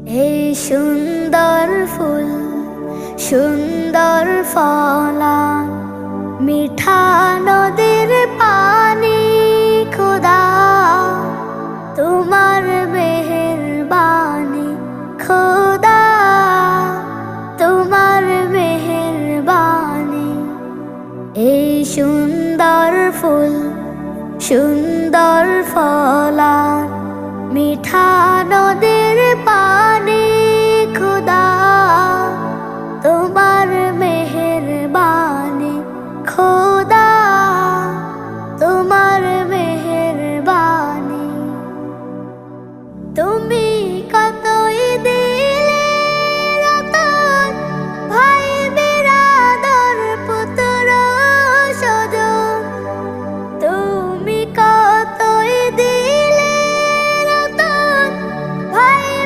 এই সুন্দর ফুল, সুন্দর ফলান, মিঠা নদীর পানি খোদা, তোমার মেহেরবানি খোদা, তোমার মেহেরবানি। এই সুন্দর ফুল, সুন্দর ফলান, মিঠা নদী